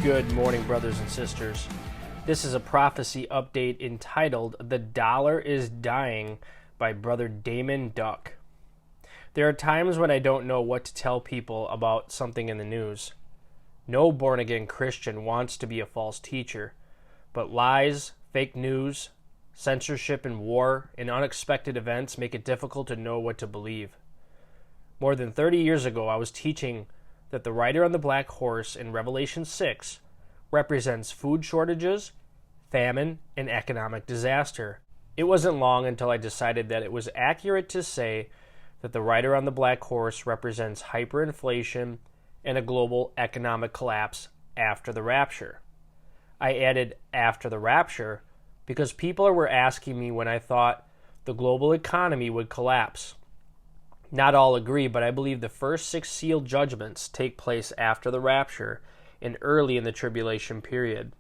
Good morning, brothers and sisters. This is a prophecy update entitled "The Dollar is Dying" by Brother Damon Duck. There are times when I don't know what to tell people about something in the news. No born-again Christian wants to be a false teacher, but lies, fake news, censorship and war, and unexpected events make it difficult to know what to believe. More than 30 years ago, I was teaching that the rider on the black horse in Revelation 6 represents food shortages, famine, and economic disaster. It wasn't long until I decided that it was accurate to say that the rider on the black horse represents hyperinflation and a global economic collapse after the rapture. I added after the rapture because people were asking me when I thought the global economy would collapse. Not all agree, but I believe the first 6 seal judgments take place after the rapture and early in the tribulation period.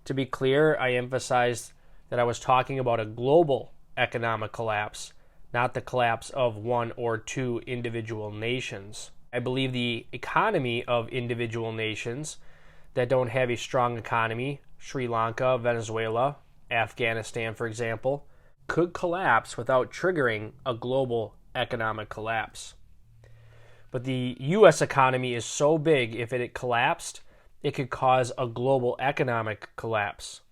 To be clear, I emphasized that I was talking about a global economic collapse, not the collapse of one or two individual nations. I believe the economy of individual nations that don't have a strong economy, Sri Lanka, Venezuela, Afghanistan, for example, could collapse without triggering a global economic collapse. But the U.S. economy is so big, if it collapsed, it could cause a global economic collapse.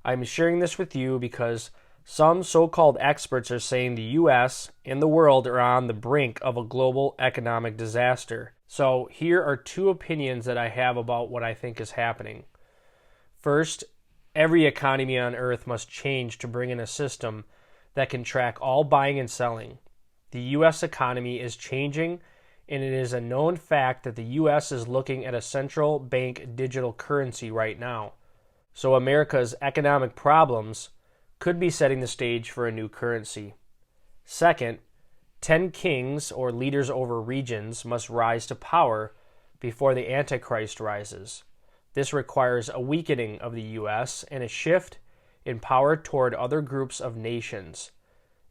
I'm sharing this with you because some so-called experts are saying the U.S. and the world are on the brink of a global economic disaster. So here are 2 opinions that I have about what I think is happening. First, every economy on earth must change to bring in a system that can track all buying and selling. The U.S. economy is changing, and it is a known fact that the U.S. is looking at a central bank digital currency right now. So America's economic problems could be setting the stage for a new currency. Second, 10 kings or leaders over regions must rise to power before the Antichrist rises. This requires a weakening of the U.S. and a shift in power toward other groups of nations.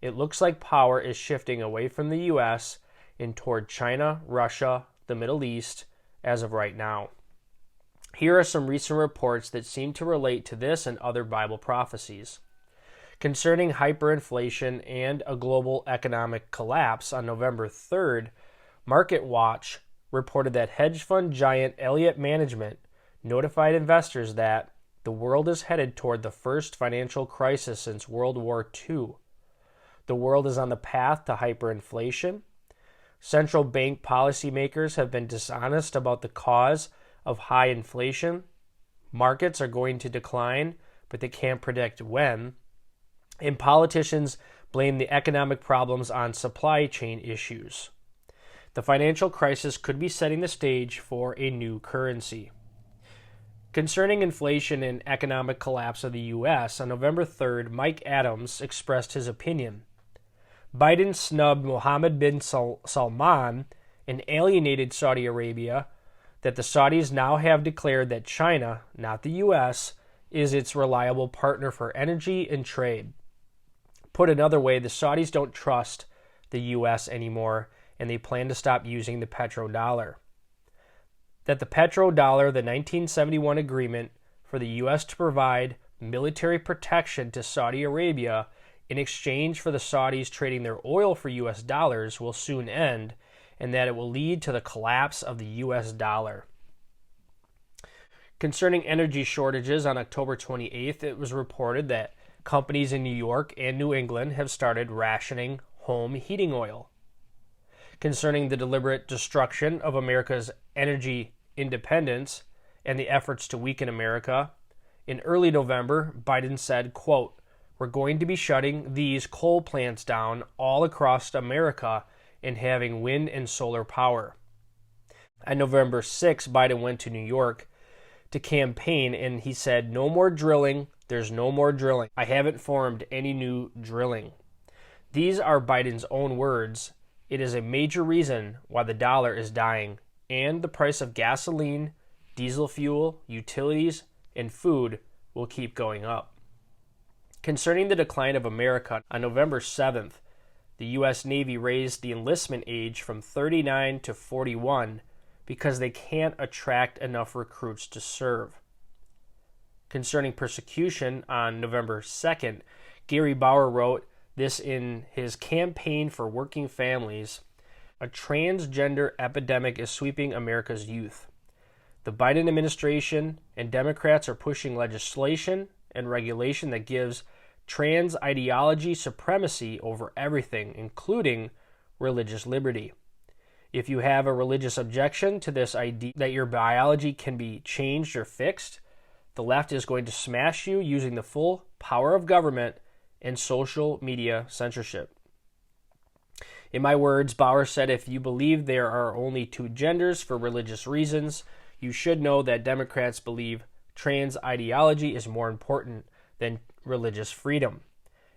It looks like power is shifting away from the U.S. and toward China, Russia, the Middle East, as of right now. Here are some recent reports that seem to relate to this and other Bible prophecies. Concerning hyperinflation and a global economic collapse, on November 3rd, MarketWatch reported that hedge fund giant Elliott Management notified investors that the world is headed toward the first financial crisis since World War II. The world is on the path to hyperinflation. Central bank policymakers have been dishonest about the cause of high inflation. Markets are going to decline, but they can't predict when. And politicians blame the economic problems on supply chain issues. The financial crisis could be setting the stage for a new currency. Concerning inflation and economic collapse of the U.S., on November 3rd, Mike Adams expressed his opinion. Biden snubbed Mohammed bin Salman and alienated Saudi Arabia, that the Saudis now have declared that China, not the U.S., is its reliable partner for energy and trade. Put another way, the Saudis don't trust the U.S. anymore, and they plan to stop using the petrodollar. That the petrodollar, the 1971 agreement for the U.S. to provide military protection to Saudi Arabia in exchange for the Saudis trading their oil for U.S. dollars, will soon end, and that it will lead to the collapse of the U.S. dollar. Concerning energy shortages, on October 28th, it was reported that companies in New York and New England have started rationing home heating oil. Concerning the deliberate destruction of America's energy independence and the efforts to weaken America, in early November, Biden said, quote, "We're going to be shutting these coal plants down all across America and having wind and solar power." On November 6, Biden went to New York to campaign, and he said, "No more drilling. There's no more drilling. I haven't formed any new drilling." These are Biden's own words. It is a major reason why the dollar is dying, and the price of gasoline, diesel fuel, utilities, and food will keep going up. Concerning the decline of America, on November 7th, the U.S. Navy raised the enlistment age from 39 to 41 because they can't attract enough recruits to serve. Concerning persecution, on November 2nd, Gary Bauer wrote this in his Campaign for Working Families: "A transgender epidemic is sweeping America's youth. The Biden administration and Democrats are pushing legislation and regulation that gives trans ideology supremacy over everything, including religious liberty. If you have a religious objection to this idea that your biology can be changed or fixed, the left is going to smash you using the full power of government and social media censorship." In my words, Bauer said, if you believe there are only two genders for religious reasons, you should know that Democrats believe trans ideology is more important than religious freedom,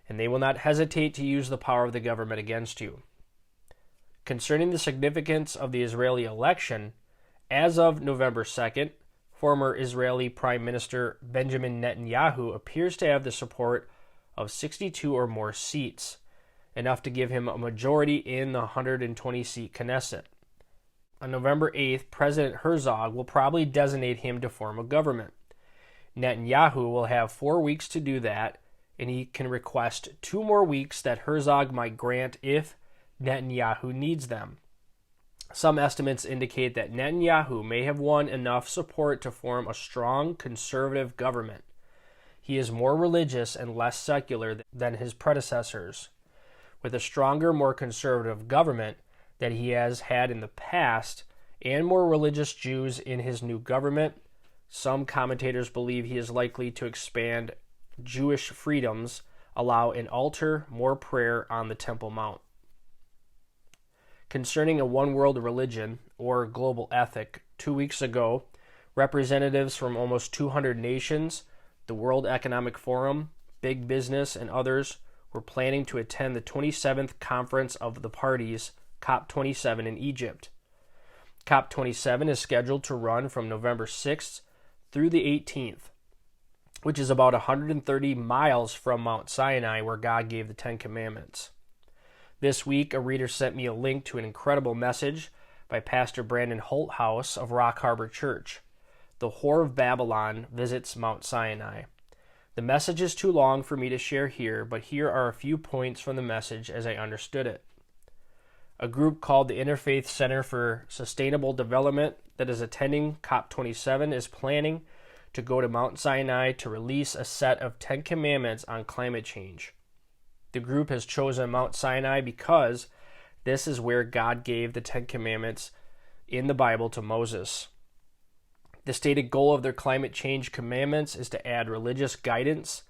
and they will not hesitate to use the power of the government against you. Concerning the significance of the Israeli election, as of November 2nd, former Israeli Prime Minister Benjamin Netanyahu appears to have the support of 62 or more seats, enough to give him a majority in the 120-seat Knesset. On November 8th, President Herzog will probably designate him to form a government. Netanyahu will have 4 weeks to do that, and he can request 2 more weeks that Herzog might grant if Netanyahu needs them. Some estimates indicate that Netanyahu may have won enough support to form a strong conservative government. He is more religious and less secular than his predecessors. With a stronger, more conservative government that he has had in the past, and more religious Jews in his new government, some commentators believe he is likely to expand Jewish freedoms, allow an altar, more prayer on the Temple Mount. Concerning a one-world religion or global ethic, 2 weeks ago, representatives from almost 200 nations, the World Economic Forum, big business, and others were planning to attend the 27th Conference of the Parties, COP27, in Egypt. COP27 is scheduled to run from November 6th through the 18th, which is about 130 miles from Mount Sinai, where God gave the Ten Commandments. This week, a reader sent me a link to an incredible message by Pastor Brandon Holthouse of Rock Harbor Church. The Whore of Babylon visits Mount Sinai. The message is too long for me to share here, but here are a few points from the message as I understood it. A group called the Interfaith Center for Sustainable Development that is attending COP27 is planning to go to Mount Sinai to release a set of 10 commandments on climate change. The group has chosen Mount Sinai because this is where God gave the 10 commandments in the Bible to Moses. The stated goal of their climate change commandments is to add religious guidance,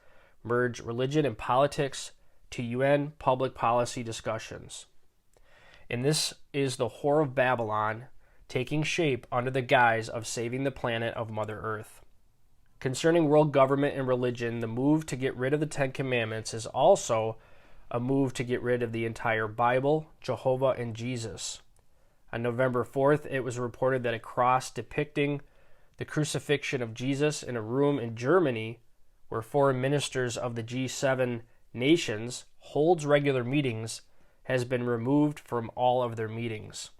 merge religion and politics to UN public policy discussions. And this is the Whore of Babylon taking shape under the guise of saving the planet of Mother Earth. Concerning world government and religion, the move to get rid of the 10 Commandments is also a move to get rid of the entire Bible, Jehovah, and Jesus. On November 4th, it was reported that a cross depicting the crucifixion of Jesus in a room in Germany, where foreign ministers of the G7 nations holds regular meetings, has been removed from all of their meetings.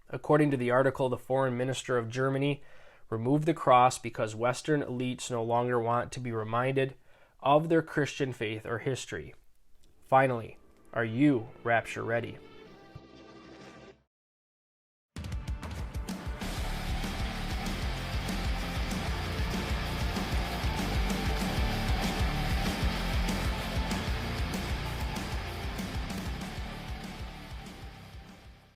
According to the article, the foreign minister of Germany removed the cross because Western elites no longer want to be reminded of their Christian faith or history. Finally, are you rapture ready?